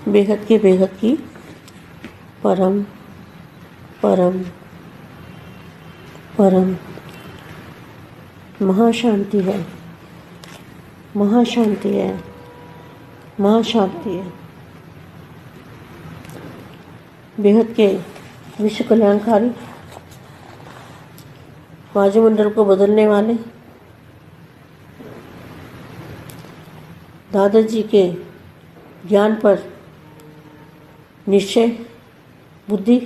बेहद की परम परम परम महाशांति है, महाशांति है, महाशांति है। बेहद के विश्व कल्याणकारी, वायुमंडल को बदलने वाले दादाजी के ज्ञान पर निश्चय बुद्धि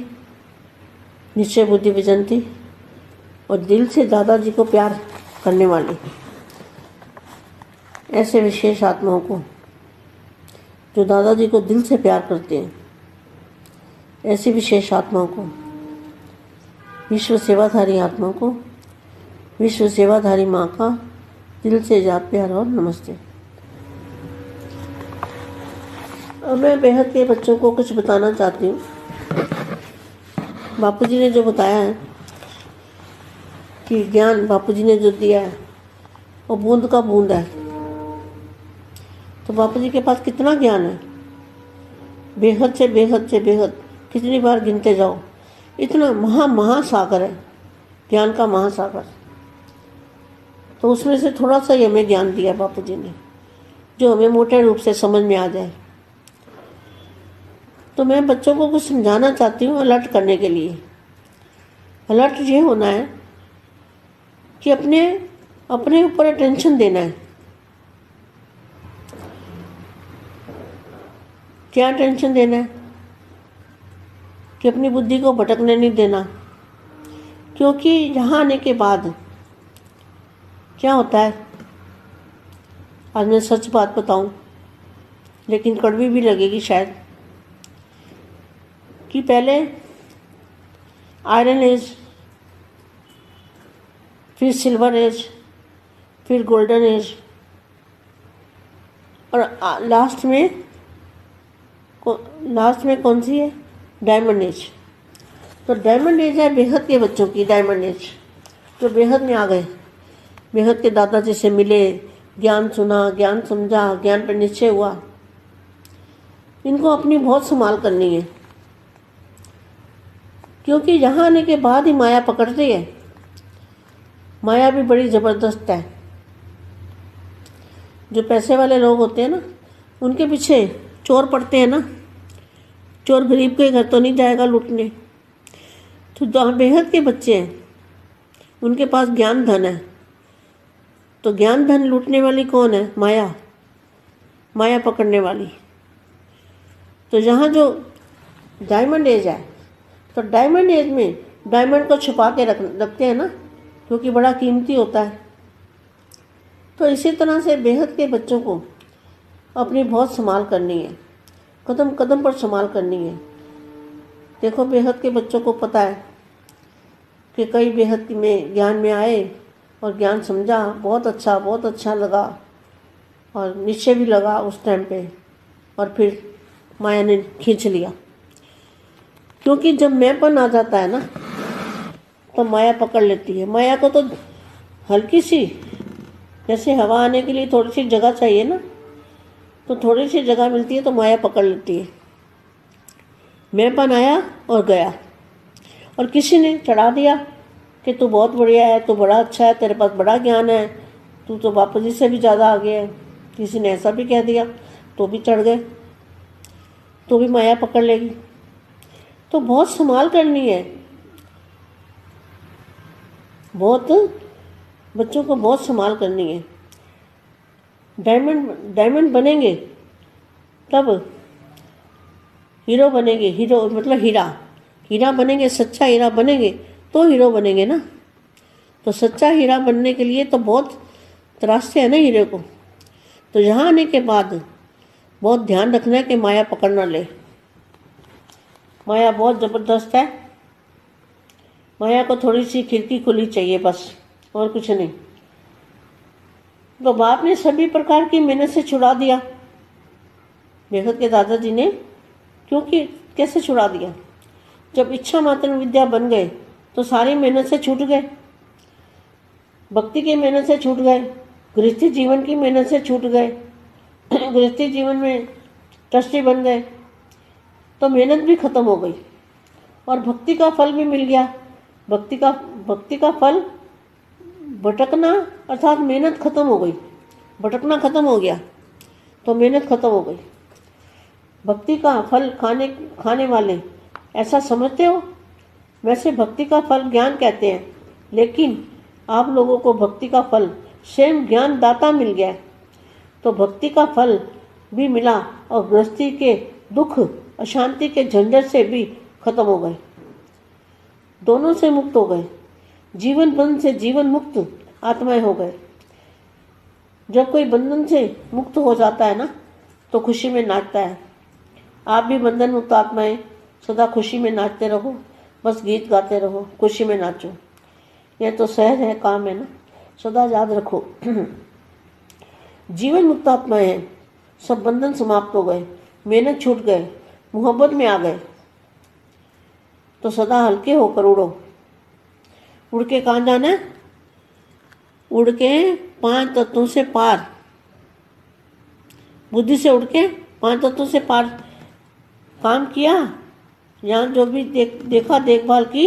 विजंती और दिल से दादाजी को प्यार करने वाले ऐसे विशेष आत्माओं को, जो दादाजी को दिल से प्यार करते हैं, ऐसी विशेष आत्माओं को, विश्व सेवाधारी आत्माओं को, विश्व सेवाधारी माँ का दिल से याद प्यार और नमस्ते। अब मैं बेहद के बच्चों को कुछ बताना चाहती हूँ। बापूजी ने जो बताया है कि ज्ञान बापूजी ने जो दिया है वो बूंद का बूंद है, तो बापूजी के पास कितना ज्ञान है, बेहद से बेहद कितनी बार गिनते जाओ, इतना महासागर है, ज्ञान का महासागर। तो उसमें से थोड़ा सा ही हमें ज्ञान दिया बापूजी ने, जो हमें मोटे रूप से समझ में आ जाए। तो मैं बच्चों को कुछ समझाना चाहती हूँ अलर्ट करने के लिए। अलर्ट ये होना है कि अपने ऊपर अटेंशन देना है। क्या अटेंशन देना है? कि अपनी बुद्धि को भटकने नहीं देना, क्योंकि यहाँ आने के बाद क्या होता है, आज मैं सच बात बताऊं, लेकिन कड़वी भी लगेगी शायद, कि पहले आयरन एज, फिर सिल्वर एज, फिर गोल्डन एज, और लास्ट में कौन सी है? Diamond age. तो डायमंड एज है बेहद के बच्चों की, डायमंड एज, जो बेहद में आ गए, बेहद के दादाजी से मिले, ज्ञान सुना, ज्ञान समझा, ज्ञान पर निश्चय हुआ। इनको अपनी बहुत संभाल करनी है, क्योंकि यहाँ आने के बाद ही माया पकड़ती है। माया भी बड़ी ज़बरदस्त है। जो पैसे वाले लोग होते हैं ना, उनके पीछे चोर पड़ते हैं ना, चोर गरीब के घर तो नहीं जाएगा लूटने। तो जहाँ बेहद के बच्चे हैं, उनके पास ज्ञान धन है, तो ज्ञान धन लूटने वाली कौन है? माया, माया पकड़ने वाली। तो यहाँ जो डायमंड एज है, तो डायमंड एज में डायमंड को छुपा के रखते हैं ना, क्योंकि बड़ा कीमती होता है। तो इसी तरह से बेहद के बच्चों को अपनी बहुत संभाल करनी है, कदम कदम पर संभाल करनी है। देखो, बेहद के बच्चों को पता है कि कई बेहद में ज्ञान में आए और ज्ञान समझा, बहुत अच्छा लगा, और निश्चय भी लगा उस टाइम पे, और फिर माया ने खींच लिया। क्योंकि जब मैंपन आ जाता है ना, तो माया पकड़ लेती है। माया को तो हल्की सी, जैसे हवा आने के लिए थोड़ी सी जगह चाहिए ना, तो थोड़ी सी जगह मिलती है तो माया पकड़ लेती है। मैंपन आया और गया, और किसी ने चढ़ा दिया कि तू बहुत बढ़िया है, तू बड़ा अच्छा है, तेरे पास बड़ा ज्ञान है, तू तो बापूजी से भी ज़्यादा आगे है। किसी ने ऐसा भी कह दिया तो भी चढ़ गए, तो भी माया पकड़ लेगी। तो बहुत संभाल करनी है, बच्चों को बहुत संभाल करनी है। डायमंड बनेंगे तब हीरो बनेंगे, हीरो मतलब हीरा बनेंगे, सच्चा हीरा बनेंगे तो हीरो बनेंगे ना। तो सच्चा हीरा बनने के लिए तो बहुत तरासते हैं ना हीरे को। तो यहाँ आने के बाद बहुत ध्यान रखना है कि माया पकड़ ना ले। माया बहुत ज़बरदस्त है। माया को थोड़ी सी खिड़की खुली चाहिए बस, और कुछ नहीं। तो बाप ने सभी प्रकार की मेहनत से छुड़ा दिया, बेहद के दादाजी ने। क्योंकि कैसे छुड़ा दिया? जब इच्छा मात्र विद्या बन गए तो सारी मेहनत से छूट गए, भक्ति की मेहनत से छूट गए, गृहस्थी जीवन की मेहनत से छूट गए, गृहस्थी जीवन में ट्रस्टी बन गए, तो मेहनत भी खत्म हो गई और भक्ति का फल भी मिल गया। भक्ति का फल भटकना अर्थात मेहनत खत्म हो गई, भटकना खत्म हो गया तो मेहनत खत्म हो गई। भक्ति का फल खाने वाले ऐसा समझते हो? वैसे भक्ति का फल ज्ञान कहते हैं, लेकिन आप लोगों को भक्ति का फल स्वयं ज्ञान दाता मिल गया, तो भक्ति का फल भी मिला और गृहस्थी के दुख अशांति के झंझट से भी खत्म हो गए, दोनों से मुक्त हो गए। जीवन बंधन से जीवन मुक्त आत्माएं हो गए। जब कोई बंधन से मुक्त हो जाता है ना तो खुशी में नाचता है। आप भी बंधन मुक्त आत्माएं सदा खुशी में नाचते रहो, बस गीत गाते रहो, खुशी में नाचो। यह तो सहज है, काम है ना, सदा याद रखो। जीवन मुक्त आत्माएं हैं, सब बंधन समाप्त हो गए, मेहनत छूट गए, मोहब्बत में आ गए, तो सदा हल्के होकर उड़ो। उड़ के कहाँ जाना है? उड़ के 5 तत्वों से पार, बुद्धि से उड़ के 5 तत्वों से पार काम किया, यहाँ जो भी देखा देखभाल की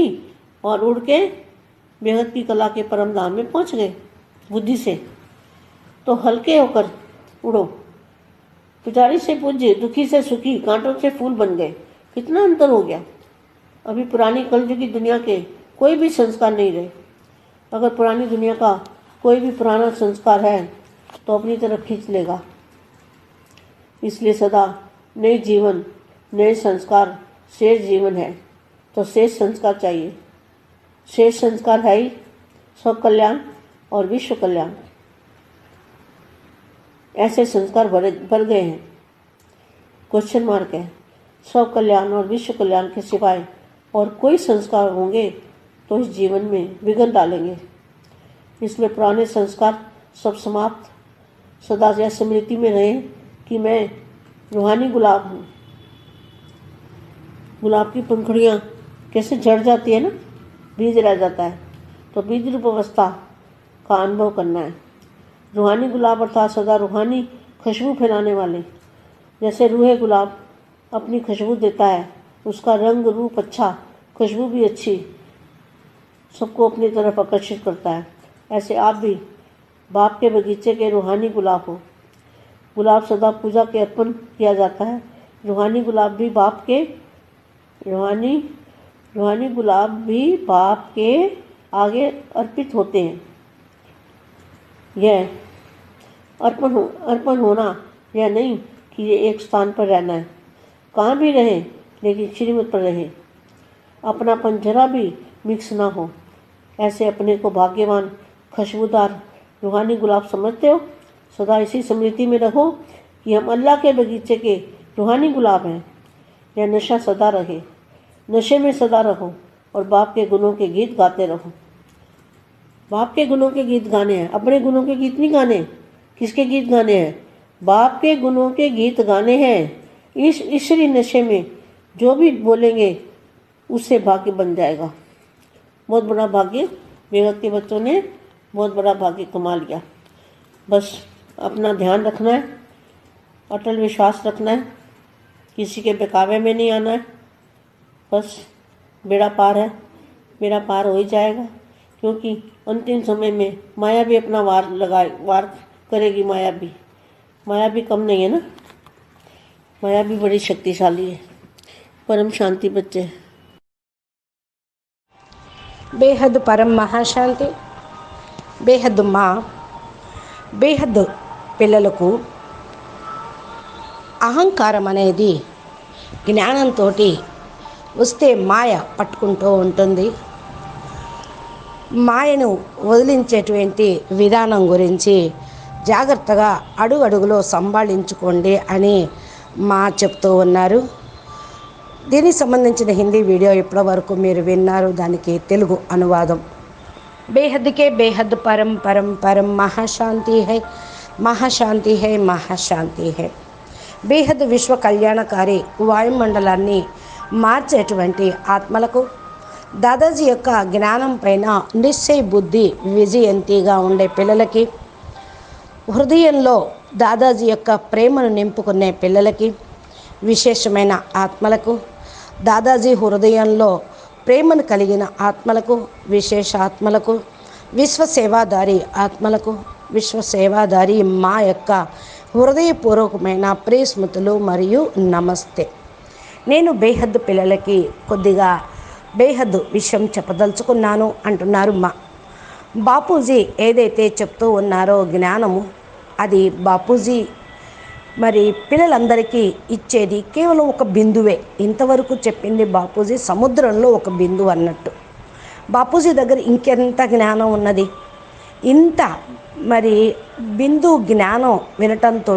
और उड़ के बेहद की कला के परम धाम में पहुँच गए बुद्धि से। तो हल्के होकर उड़ो। पुजारी से पूज्य, दुखी से सुखी, कांटों से फूल बन गए। कितना अंतर हो गया। अभी पुरानी कलयुग की दुनिया के कोई भी संस्कार नहीं रहे। अगर पुरानी दुनिया का कोई भी पुराना संस्कार है तो अपनी तरफ खींच लेगा। इसलिए सदा नए जीवन, नए संस्कार, शेष जीवन है तो शेष संस्कार चाहिए। शेष संस्कार है ही स्व कल्याण और विश्व कल्याण। ऐसे संस्कार भर गए हैं, क्वेश्चन मार्क है। स्व कल्याण और विश्व कल्याण के सिवाय और कोई संस्कार होंगे तो इस जीवन में विघ्न डालेंगे। इसलिए पुराने संस्कार सब समाप्त, सदा यह स्मृति में रहे कि मैं रूहानी गुलाब हूँ। गुलाब की पंखुड़ियाँ कैसे झड़ जाती है ना, बीज रह जाता है, तो बीज रूप अवस्था का अनुभव करना है। रूहानी गुलाब अर्थात सदा रूहानी खुशबू फैलाने वाले। जैसे रूहे गुलाब अपनी खुशबू देता है, उसका रंग रूप अच्छा, खुशबू भी अच्छी, सबको अपनी तरफ आकर्षित करता है। ऐसे आप भी बाप के बगीचे के रूहानी गुलाब हो। गुलाब सदा पूजा के अर्पण किया जाता है। रूहानी गुलाब भी बाप के रूहानी गुलाब भी बाप के आगे अर्पित होते हैं। यह अर्पण होना यह नहीं कि ये एक स्थान पर रहना है, कहाँ भी रहे लेकिन श्रीमत पर रहे, अपनापन जरा भी मिक्स ना हो। ऐसे अपने को भाग्यवान खुशबूदार रूहानी गुलाब समझते हो। सदा इसी स्मृति में रहो कि हम अल्लाह के बगीचे के रूहानी गुलाब हैं। यह नशा सदा रहे, नशे में सदा रहो और बाप के गुणों के गीत गाते रहो। बाप के गुणों के गीत गाने हैं, अपने गुणों के गीत नहीं गाने। किसके गीत गाने हैं? बाप के गुणों के गीत गाने हैं। इस ईश्वरी नशे में जो भी बोलेंगे उससे भाग्य बन जाएगा। बहुत बड़ा भाग्य बेगत के बच्चों ने बहुत बड़ा भाग्य कमा लिया। बस अपना ध्यान रखना है, अटल विश्वास रखना है, किसी के बहकावे में नहीं आना है। बस बेड़ा पार है, बेड़ा पार हो ही जाएगा, क्योंकि अंतिम समय में माया भी अपना वार करेगी। माया भी कम नहीं है ना, माया भी बड़ी शक्तिशाली है। परम शांति बच्चे। బేహద్ పరం మహాశాంతి, బేహద్ మా బేహద్ పిల్లలకు అహంకారం అనేది జ్ఞానంతో వస్తే మాయ పట్టుకుంటూ ఉంటుంది. మాయను వదిలించేటువంటి విధానం గురించి జాగ్రత్తగా అడుగడుగులో సంభాళించుకోండి అని మా చెప్తూ ఉన్నారు. దీనికి సంబంధించిన హిందీ వీడియో ఇప్పటి వరకు మీరు విన్నారు. దానికి తెలుగు అనువాదం. బేహద్కే బేహద్ పరం పరం పరం మహాశాంతి హై, మహాశాంతి హై, మహాశాంతి హై. బేహద్ విశ్వ కళ్యాణకారి వాయుమండలాన్ని మార్చేటువంటి ఆత్మలకు దాదాజీ యొక్క జ్ఞానం పైన నిశ్చయ బుద్ధి విజయంతిగా ఉండే పిల్లలకి, హృదయంలో దాదాజీ యొక్క ప్రేమను నింపుకునే పిల్లలకి, విశేషమైన ఆత్మలకు, దాదాజీ హృదయంలో ప్రేమను కలిగిన ఆత్మలకు, విశేష ఆత్మలకు, విశ్వసేవాదారి ఆత్మలకు, విశ్వసేవాదారి మా యొక్క హృదయపూర్వకమైన ప్రియస్మృతులు మరియు నమస్తే. నేను బేహద్దు పిల్లలకి కొద్దిగా బేహద్దు విషయం చెప్పదలుచుకున్నాను అంటున్నారు మా బాపూజీ. ఏదైతే చెప్తూ ఉన్నారో జ్ఞానము, అది బాపూజీ మరి పిల్లలందరికీ ఇచ్చేది కేవలం ఒక బిందువే. ఇంతవరకు చెప్పింది బాపూజీ సముద్రంలో ఒక బిందువు అన్నట్టు. బాపూజీ దగ్గర ఇంకెంత జ్ఞానం ఉన్నది. ఇంత మరి బిందు జ్ఞానం వినటంతో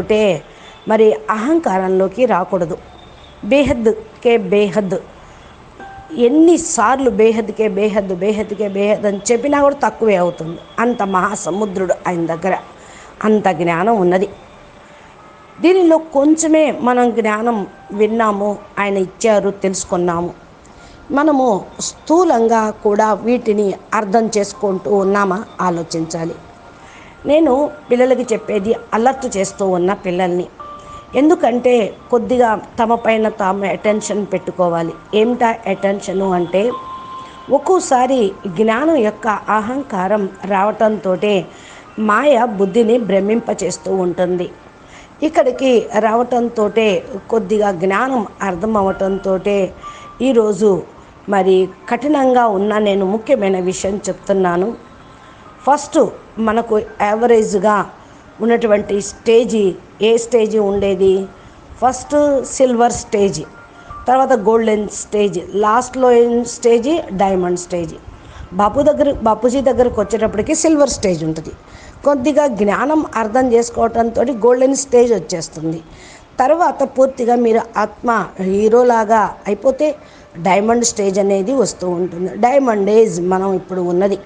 మరి అహంకారంలోకి రాకూడదు. బేహద్కే బేహద్, ఎన్నిసార్లు బేహద్కే బేహద్ బేహద్కే బేహద్ అని చెప్పినా కూడా తక్కువే అవుతుంది. అంత మహాసముద్రుడు ఆయన దగ్గర, అంత జ్ఞానం ఉన్నది. దీనిలో కొంచెమే మనం జ్ఞానం విన్నాము, ఆయన ఇచ్చారు, తెలుసుకున్నాము. మనము స్థూలంగా కూడా వీటిని అర్థం చేసుకుంటూ ఉన్నామా ఆలోచించాలి. నేను పిల్లలకి చెప్పేది అలర్ట్ చేస్తూ ఉన్న పిల్లల్ని. ఎందుకంటే కొద్దిగా తమ పైన తాము అటెన్షన్ పెట్టుకోవాలి. ఏమిటా అటెన్షను అంటే, ఒక్కోసారి జ్ఞానం యొక్క అహంకారం రావటంతో మాయ బుద్ధిని భ్రమింపచేస్తూ ఉంటుంది. ఇక్కడికి రావటంతో కొద్దిగా జ్ఞానం అర్థం అవ్వటంతో ఈరోజు మరి కఠినంగా ఉన్న నేను ముఖ్యమైన విషయం చెప్తున్నాను. ఫస్ట్ మనకు యావరేజ్గా ఉన్నటువంటి స్టేజీ, ఏ స్టేజీ ఉండేది? ఫస్ట్ సిల్వర్ స్టేజీ, తర్వాత గోల్డెన్ స్టేజీ, లాస్ట్లో స్టేజీ డైమండ్ స్టేజీ. బాపూజీ దగ్గరకు వచ్చేటప్పటికి సిల్వర్ స్టేజ్ ఉంటుంది. కొద్దిగా జ్ఞానం అర్థం చేసుకోవటంతో గోల్డెన్ స్టేజ్ వచ్చేస్తుంది. తర్వాత పూర్తిగా మీరు ఆత్మ హీరోలాగా అయిపోతే డైమండ్ స్టేజ్ అనేది వస్తూ ఉంటుంది. డైమండ్ ఏజ్ మనం ఇప్పుడు ఉన్నది.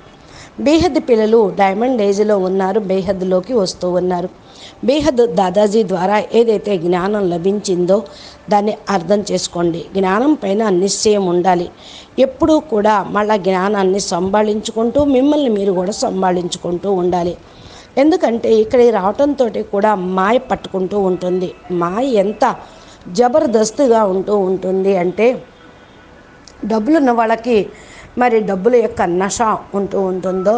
బేహద్ పిల్లలు డైమండ్ ఏజ్లో ఉన్నారు, బేహద్లోకి వస్తూ ఉన్నారు. బేహద్ దాదాజీ ద్వారా ఏదైతే జ్ఞానం లభించిందో దాన్ని అర్థం చేసుకోండి. జ్ఞానం పైన నిశ్చయం ఉండాలి. ఎప్పుడూ కూడా మళ్ళా జ్ఞానాన్ని సంభాళించుకుంటూ మిమ్మల్ని మీరు కూడా సంభాళించుకుంటూ ఉండాలి. ఎందుకంటే ఇక్కడికి రావటంతో కూడా మాయ పట్టుకుంటూ ఉంటుంది. మాయ ఎంత జబర్దస్తుగా ఉంటూ ఉంటుంది అంటే, డబ్బులున్న వాళ్ళకి మరి డబ్బుల యొక్క నష ఉంటూ ఉంటుందో,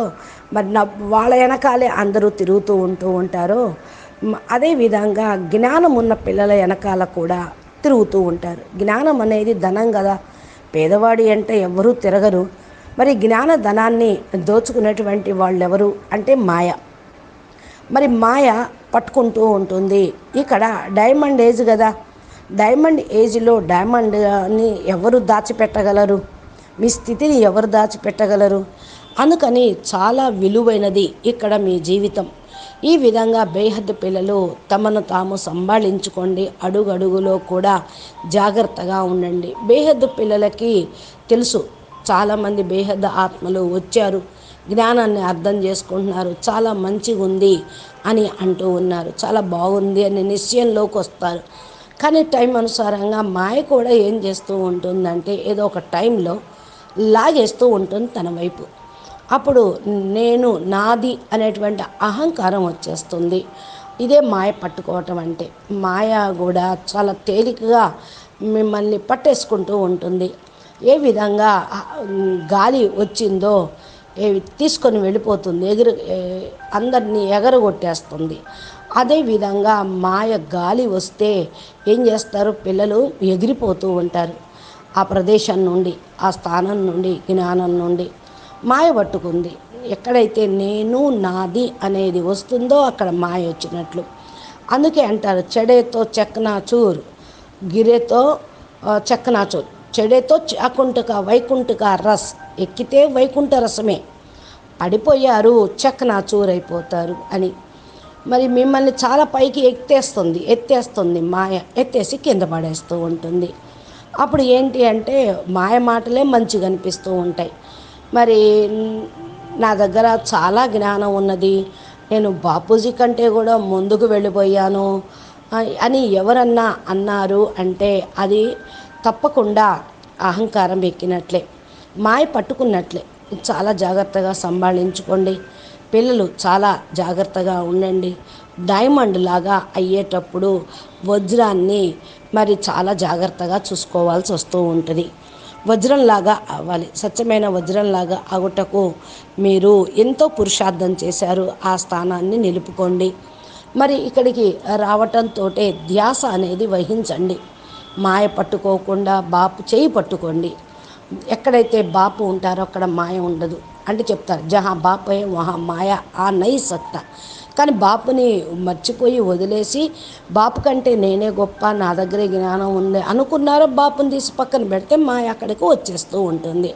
మరి వాళ్ళ వెనకాలే అందరూ తిరుగుతూ ఉంటూ ఉంటారో, అదేవిధంగా జ్ఞానం ఉన్న పిల్లల వెనకాల కూడా తిరుగుతూ ఉంటారు. జ్ఞానం అనేది ధనం కదా, పేదవాడి అంటే ఎవరూ తిరగరు. మరి జ్ఞాన ధనాన్ని దోచుకునేటువంటి వాళ్ళు ఎవరు అంటే మాయ. మరి మాయ పట్టుకుంటూ ఉంటుంది. ఇక్కడ డైమండ్ ఏజ్ కదా, డైమండ్ ఏజ్లో డైమండ్ని ఎవరు దాచిపెట్టగలరు? మీ స్థితిని ఎవరు దాచిపెట్టగలరు? అందుకని చాలా విలువైనది ఇక్కడ మీ జీవితం. ఈ విధంగా బేహద్ పిల్లలు తమను తాము సంభాళించుకోండి. అడుగడుగులో కూడా జాగ్రత్తగా ఉండండి. బేహద్ పిల్లలకి తెలుసు, చాలామంది బేహద్ ఆత్మలు వచ్చారు, జ్ఞానాన్ని అర్థం చేసుకుంటున్నారు, చాలా మంచిగా ఉంది అని అంటూ ఉన్నారు, చాలా బాగుంది అని నిశ్చయంలోకి వస్తారు. కానీ టైం అనుసారంగా మాయ కూడా ఏం చేస్తూ ఉంటుందంటే, ఏదో ఒక టైంలో లాగేస్తూ ఉంటుంది తన వైపు. అప్పుడు నేను నాది అనేటువంటి అహంకారం వచ్చేస్తుంది. ఇదే మాయ పట్టుకోవటం అంటే. మాయ కూడా చాలా తేలికగా మిమ్మల్ని పట్టేసుకుంటూ ఉంటుంది. ఏ విధంగా గాలి వచ్చిందో తీసుకొని వెళ్ళిపోతుంది, అందరినీ ఎగరగొట్టేస్తుంది. అదేవిధంగా మాయ గాలి వస్తే ఏం చేస్తారు? పిల్లలు ఎగిరిపోతూ ఉంటారు. ఆ ప్రదేశం నుండి, ఆ స్థానం నుండి, జ్ఞానం నుండి మాయ పట్టుకుంది. ఎక్కడైతే నేను నాది అనేది వస్తుందో అక్కడ మాయ వచ్చినట్లు. అందుకే అంటారు, చెడేతో చెక్నాచూర్, గిరేతో చెక్నాచూర్, చెడేతో చాకుంటుక వైకుంఠక రస్, ఎక్కితే వైకుంఠ రసమే, పడిపోయారు చెక్నాచూర్ అయిపోతారు అని. మరి మిమ్మల్ని చాలా పైకి ఎత్తేస్తుంది మాయ, ఎత్తేసి కింద పడేస్తూ ఉంటుంది. అప్పుడు ఏంటి అంటే మాయ మాటలే మంచిగా అనిపిస్తూ ఉంటాయి. మరి నా దగ్గర చాలా జ్ఞానం ఉన్నది, నేను బాపూజీ కంటే కూడా ముందుకు వెళ్ళిపోయాను అని ఎవరన్నా అన్నారు అంటే అది తప్పకుండా అహంకారం ఎక్కినట్లే, మాయ పట్టుకున్నట్లే. చాలా జాగ్రత్తగా సంభాళించుకోండి. పిల్లలు చాలా జాగ్రత్తగా ఉండండి. డైమండ్ లాగా అయ్యేటప్పుడు వజ్రాన్ని మరి చాలా జాగ్రత్తగా చూసుకోవాల్సి వస్తూ ఉంటుంది. వజ్రంలాగా అవ్వాలి. స్వచ్ఛమైన వజ్రంలాగా అగుటకు మీరు ఎంతో పురుషార్థం చేశారు. ఆ స్థానాన్ని నిలుపుకోండి. మరి ఇక్కడికి రావటంతో ధ్యాస అనేది వహించండి. మాయ పట్టుకోకుండా బాపు చేయి పట్టుకోండి. ఎక్కడైతే బాపు ఉంటారో అక్కడ మాయ ఉండదు అంటే చెప్తారు, జహా బాపు హై వహా మాయ ఆ నై సక్తా. కానీ బాపుని మర్చిపోయి వదిలేసి బాపు కంటే నేనే గొప్ప, నా దగ్గరే జ్ఞానం ఉంది అనుకున్నారో బాపుని తీసి పక్కన పెడితే మాయ అక్కడికి వచ్చేస్తూ ఉంటుంది.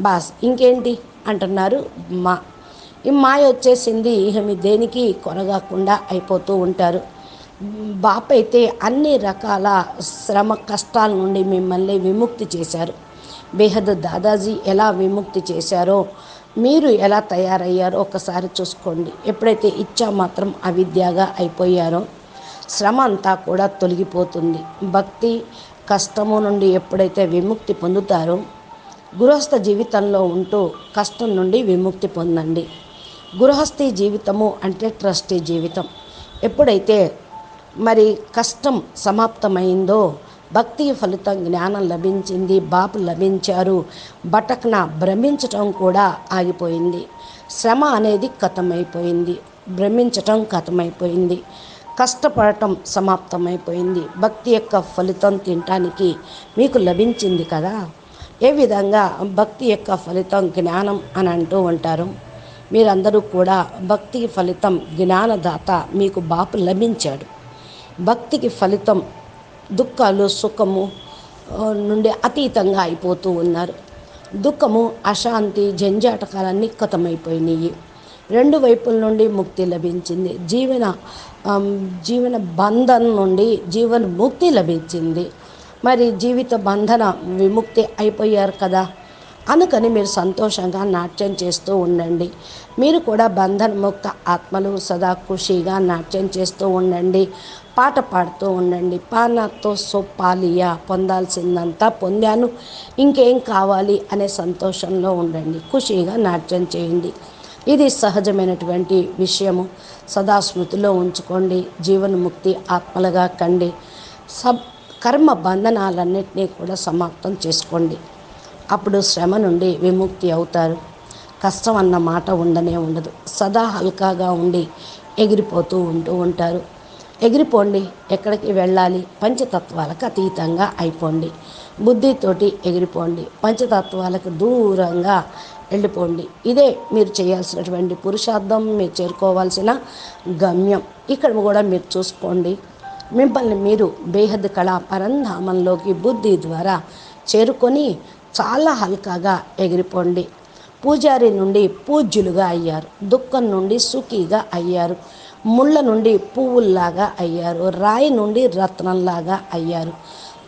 బాస్ ఇంకేంటి అంటున్నారు. ఈ మాయ వచ్చేసింది, ఇక మీ దేనికి కొనగాకుండా అయిపోతూ ఉంటారు. బాపు అయితే అన్ని రకాల శ్రమ కష్టాల నుండి మిమ్మల్ని విముక్తి చేశారు. బేహద్ దాదాజీ ఎలా విముక్తి చేశారో మీరు ఎలా తయారయ్యారో ఒకసారి చూసుకోండి. ఎప్పుడైతే ఇచ్చా మాత్రం అవిద్యగా అయిపోయారో శ్రమ అంతా కూడా తొలగిపోతుంది. భక్తి కష్టము నుండి ఎప్పుడైతే విముక్తి పొందుతారో గృహస్థ జీవితంలో ఉంటూ కష్టం నుండి విముక్తి పొందండి. గృహస్థీ జీవితము అంటే ట్రస్టీ జీవితం. ఎప్పుడైతే మరి కష్టం సమాప్తమైందో భక్తి ఫలితం జ్ఞానం లభించింది, బాపు లభించారు, బటక్న భ్రమించటం కూడా ఆగిపోయింది. శ్రమ అనేది కథమైపోయింది, భ్రమించటం కథమైపోయింది, కష్టపడటం సమాప్తమైపోయింది. భక్తి యొక్క ఫలితం తినటానికి మీకు లభించింది కదా. ఏ విధంగా భక్తి యొక్క ఫలితం జ్ఞానం అని అంటూ ఉంటారు. మీరందరూ కూడా భక్తి ఫలితం జ్ఞానదాత మీకు బాపు లభించాడు. భక్తికి ఫలితం దుఃఖాలు సుఖము నుండి అతీతంగా అయిపోతూ ఉన్నారు. దుఃఖము అశాంతి జంజాటకాలన్నీ కథమైపోయినాయి. రెండు వైపుల నుండి ముక్తి లభించింది. జీవన బంధం నుండి జీవన ముక్తి లభించింది. మరి జీవిత బంధన విముక్తి అయిపోయారు కదా. అందుకని మీరు సంతోషంగా నాట్యం చేస్తూ ఉండండి. మీరు కూడా బంధనముక్త ఆత్మలు సదా ఖుషీగా నాట్యం చేస్తూ ఉండండి. పాట పాడుతూ ఉండండి. పానాతో సొప్పాలియా, పొందాల్సిందంతా పొందాను, ఇంకేం కావాలి అనే సంతోషంలో ఉండండి. ఖుషీగా నాట్యం చేయండి. ఇది సహజమైనటువంటి విషయము. సదా స్మృతిలో ఉంచుకోండి. జీవన్ముక్తి ఆత్మలుగా కండి. కర్మ బంధనాలన్నింటినీ కూడా సమాప్తం చేసుకోండి. అప్పుడు శ్రమ నుండి విముక్తి అవుతారు. కష్టం అన్న మాట ఉండనే ఉండదు. సదా హల్కాగా ఉండి ఎగిరిపోతూ ఉంటారు. ఎగిరిపోండి. ఎక్కడికి వెళ్ళాలి? పంచతత్వాలకు అతీతంగా అయిపోండి. బుద్ధితోటి ఎగిరిపోండి. పంచతత్వాలకు దూరంగా వెళ్ళిపోండి. ఇదే మీరు చేయాల్సినటువంటి పురుషార్థం, మీరు చేరుకోవాల్సిన గమ్యం. ఇక్కడ కూడా మీరు చూసుకోండి. మిమ్మల్ని మీరు బేహద్ కళా పరంధామంలోకి బుద్ధి ద్వారా చేరుకొని చాలా హల్కాగా ఎగిరిపోండి. పూజారి నుండి పూజ్యులుగా అయ్యారు. దుఃఖం నుండి సుఖీగా అయ్యారు. ముళ్ళ నుండి పువ్వుల్లాగా అయ్యారు. రాయి నుండి రత్నంలాగా అయ్యారు.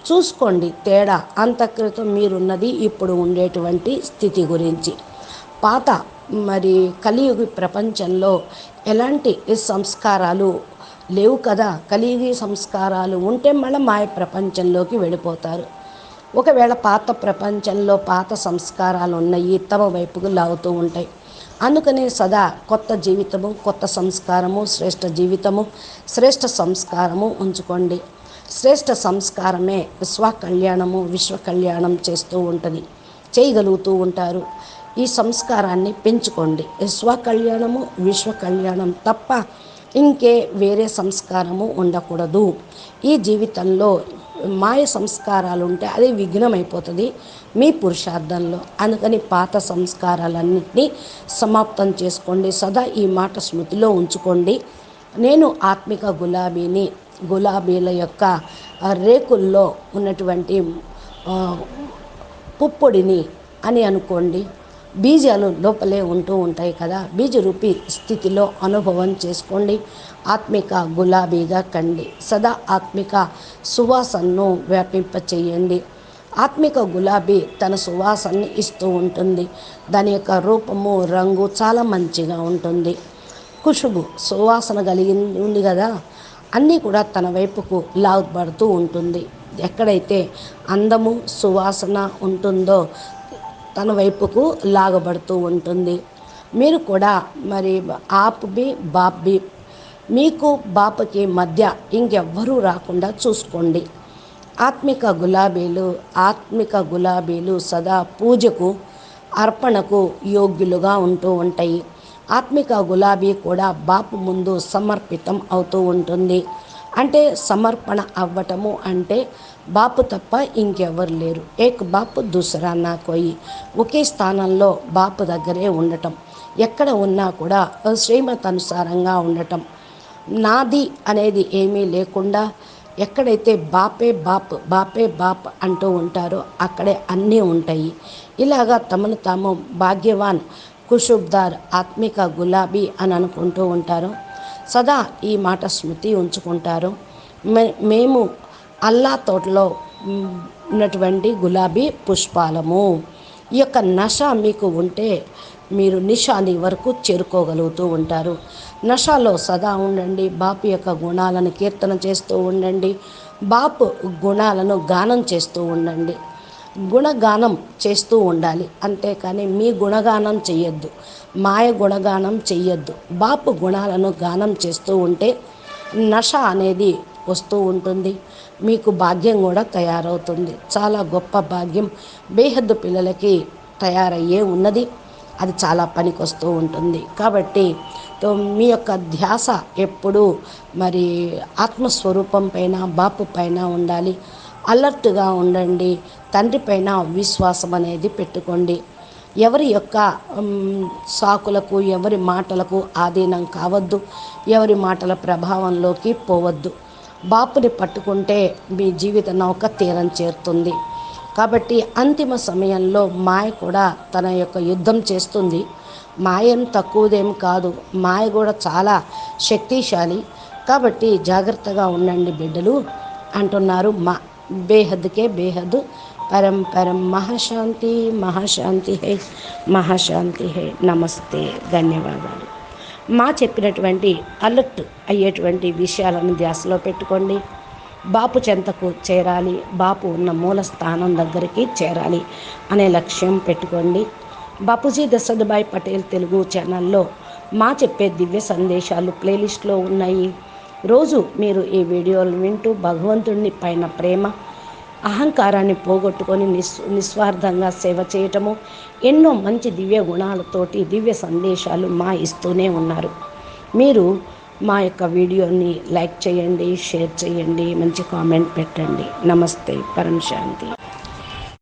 చూసుకోండి తేడా. అంతక్రితం మీరున్నది ఇప్పుడు ఉండేటువంటి స్థితి గురించి. పాత మరి కలియుగి ప్రపంచంలో ఎలాంటి సంస్కారాలు లేవు కదా. కలియుగి సంస్కారాలు ఉంటే మళ్ళీ మాయ ప్రపంచంలోకి వెళ్ళిపోతారు. ఒకవేళ పాత ప్రపంచంలో పాత సంస్కారాలు ఉన్నాయి, తమ వైపుకు లాగుతూ ఉంటాయి. అందుకనే సదా కొత్త జీవితము, కొత్త సంస్కారము, శ్రేష్ఠ జీవితము, శ్రేష్ఠ సంస్కారము ఉంచుకోండి. శ్రేష్ఠ సంస్కారమే స్వకళ్యాణము, విశ్వ కళ్యాణం చేస్తూ ఉంటుంది, చేయగలుగుతూ ఉంటారు. ఈ సంస్కారాన్ని పెంచుకోండి. స్వకళ్యాణము, విశ్వ కళ్యాణం తప్ప ఇంకే వేరే సంస్కారము ఉండకూడదు. ఈ జీవితంలో మాయ సంస్కారాలు ఉంటే అది విఘ్నమైపోతుంది మీ పురుషార్థంలో. అందుకని పాత సంస్కారాలన్నింటినీ సమాప్తం చేసుకోండి. సదా ఈ మాట స్మృతిలో ఉంచుకోండి. నేను ఆత్మిక గులాబీని, గులాబీల యొక్క రేకుల్లో ఉన్నటువంటి పుప్పొడిని అని అనుకోండి. బీజాలు లోపలే ఉంటూ ఉంటాయి కదా. బీజరూపి స్థితిలో అనుభవం చేసుకోండి. ఆత్మిక గులాబీగా కండి. సదా ఆత్మిక సువాసనను వ్యాపింపచేయండి. ఆత్మిక గులాబీ తన సువాసనని ఇస్తూ ఉంటుంది. దాని యొక్క రూపము, రంగు చాలా మంచిగా ఉంటుంది. ఖుషుబు సువాసన కలిగి ఉంది కదా, అన్నీ కూడా తన వైపుకు లాగబడుతూ ఉంటుంది. ఎక్కడైతే అందము సువాసన ఉంటుందో తన వైపుకు లాగబడుతూ ఉంటుంది. మీరు కూడా మరి ఆప్ బి బాప్ బి మీకు బాపుకి మధ్య ఇంకెవ్వరూ రాకుండా చూసుకోండి. ఆత్మిక గులాబీలు సదా పూజకు అర్పణకు యోగ్యులుగా ఉంటూ ఉంటాయి. ఆత్మిక గులాబీ కూడా బాపు ముందు సమర్పితం అవుతూ ఉంటుంది. అంటే సమర్పణ అవ్వటము అంటే బాపు తప్ప ఇంకెవరు లేరు. ఏక్ బాపు దూసరా నా కోయి. ఒకే స్థానంలో బాపు దగ్గరే ఉండటం, ఎక్కడ ఉన్నా కూడా శ్రీమతానుసారంగా ఉండటం, నాది అనేది ఏమీ లేకుండా ఎక్కడైతే బాపే బాప్ అంటూ ఉంటారో అక్కడే అన్నీ ఉంటాయి. ఇలాగా తమను తాము భాగ్యవాన్, ఖుషుబ్దార్, ఆత్మిక గులాబీ అని అనుకుంటూ ఉంటారు. సదా ఈ మాట స్మృతి ఉంచుకుంటారు. మేము అల్లా తోటలో ఉన్నటువంటి గులాబీ పుష్పాలము. ఈ యొక్క నష మీకు ఉంటే మీరు నిషాని వరకు చేరుకోగలుగుతూ ఉంటారు. నషాలో సదా ఉండండి. బాపు యొక్క గుణాలను కీర్తన చేస్తూ ఉండండి. బాపు గుణాలను గానం చేస్తూ ఉండండి. గుణగానం చేస్తూ ఉండాలి. అంతేకాని మీ గుణగానం చెయ్యొద్దు, మాయ గుణగానం చెయ్యొద్దు. బాపు గుణాలను గానం చేస్తూ ఉంటే నష అనేది వస్తూ ఉంటుంది. మీకు భాగ్యం కూడా తయారవుతుంది. చాలా గొప్ప భాగ్యం బేహద్దు పిల్లలకి తయారయ్యే ఉన్నది. అది చాలా పనికొస్తూ ఉంటుంది. కాబట్టి మీ యొక్క ధ్యాస ఎప్పుడూ మరి ఆత్మస్వరూపం పైన, బాపు పైన ఉండాలి. అలర్ట్గా ఉండండి. తండ్రి పైన విశ్వాసం అనేది పెట్టుకోండి. ఎవరి యొక్క సాకులకు, ఎవరి మాటలకు ఆధీనం కావద్దు. ఎవరి మాటల ప్రభావంలోకి పోవద్దు. బాపుని పట్టుకుంటే మీ జీవిత నౌక తీరం చేరుతుంది. కాబట్టి అంతిమ సమయంలో మాయ కూడా తన యొక్క యుద్ధం చేస్తుంది. మాయం తక్కువదేం కాదు, మాయ కూడా చాలా శక్తిశాలి. కాబట్టి జాగ్రత్తగా ఉండండి బిడ్డలు అంటున్నారు. బేహద్కే బేహద్ పరం మహాశాంతి హై. నమస్తే, ధన్యవాదాలు. చెప్పినటువంటి అలర్ట్ అయ్యేటువంటి విషయాలను ధ్యాసలో పెట్టుకోండి. బాపు చెంతకు చేరాలి, బాపు ఉన్న మూల స్థానం దగ్గరికి చేరాలి అనే లక్ష్యం పెట్టుకోండి. బాపూజీ దశరథభాయ్ పటేల్ తెలుగు ఛానల్లో చెప్పే దివ్య సందేశాలు ప్లేలిస్ట్లో ఉన్నాయి. రోజు మీరు ఈ వీడియోలు వింటూ భగవంతుడిని పైన ప్రేమ, అహంకారాన్ని పోగొట్టుకొని నిస్వార్థంగా సేవ చేయటము, ఎన్నో మంచి దివ్య గుణాలతోటి దివ్య సందేశాలు ఇస్తూనే ఉన్నారు. మీరు మా యొక్క వీడియోని లైక్ చేయండి, షేర్ చేయండి, మంచి కామెంట్ పెట్టండి. నమస్తే, పరం శాంతి.